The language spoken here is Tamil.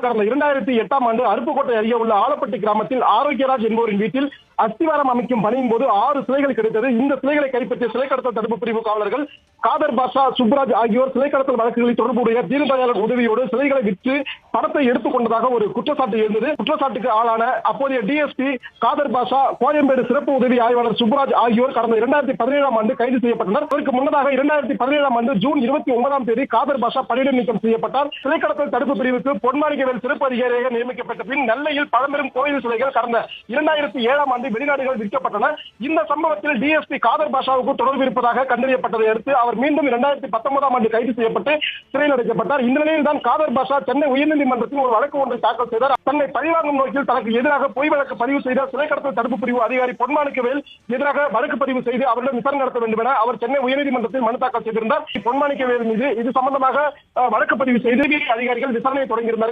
கடந்த 2008ஆம் ஆண்டு அருப்புக்கோட்டை அருகே உள்ள ஆலப்பட்டி கிராமத்தில் ஆரோக்கியராஜ் என்பவரின் வீட்டில் அஸ்திவாரம் அமைக்கும் பணியின் போது 6 சிலைகள் கிடைத்தது. இந்த சிலைகளை கைப்பற்றிய சிலை கடத்தல் தடுப்பு பிரிவு காவலர்கள் காதர் பாஷா, சுப்ராஜ் ஆகியோர் சிலை கடத்தல் வழக்குகளில் தொடர்புடைய தீனதயாளன் உதவியோடு சிலைகளை விற்று பணத்தை எடுத்துக் கொண்டதாக ஒரு குற்றச்சாட்டு இருந்தது. குற்றச்சாட்டுக்கு ஆளான அப்போதைய டிஎஸ்பி காதர் பாஷா, கோயம்பேடு சிறப்பு உதவி ஆய்வாளர் சுப்ராஜ் ஆகியோர் கடந்த 2017ஆம் ஆண்டு கைது செய்யப்பட்டனர். அதற்கு முன்னதாக 2017ஆம் ஆண்டு ஜூன் 29ஆம் தேதி காதர் பாஷா பணியிட நீக்கம் செய்யப்பட்டார். சிலை கடத்தல் தடுப்பு பிரிவுக்கு பொன்மாணிக்கவேல் சிறப்பு அதிகாரியாக நியமிக்கப்பட்ட பின் நெல்லையில் பழம்பெரும் கோயில் சிலைகள் கடந்த 2007ஆம் ஆண்டு வெளிநாடுகள் விற்கப்பட்டன. இந்த சம்பவத்தில் டிஎஸ்பி காதர் பாஷாவுக்கு தொடர்பு இருப்பதாக கண்டறியப்பட்டதை அடுத்து அவர் மீண்டும் 2019ஆம் ஆண்டு கைது செய்யப்பட்டு சிறையில் அடைக்கப்பட்டார். இந்த நிலையில் தான் காதர் பாஷா சென்னை உயர்நீதிமன்றத்தில் ஒரு வழக்கு ஒன்றை தாக்கல் செய்தார். தன்னை பழிவாங்கும் நோக்கில் தனக்கு எதிராக பொய் வழக்கு பதிவு செய்த சிலை கடத்தல் தடுப்பு பிரிவு அதிகாரி பொன்மாணிக்கவேல் எதிராக வழக்கு பதிவு செய்து அவரிடம் விசாரணை நடத்த வேண்டும் என அவர் சென்னை உயர்நீதிமன்றத்தில் மனு தாக்கல் செய்திருந்தார். பொன்மாணிக்கவேல் மீது இது சம்பந்தமாக வழக்கு பதிவு செய்து அதிகாரிகள் விசாரணையை தொடங்கியிருந்தார்கள்.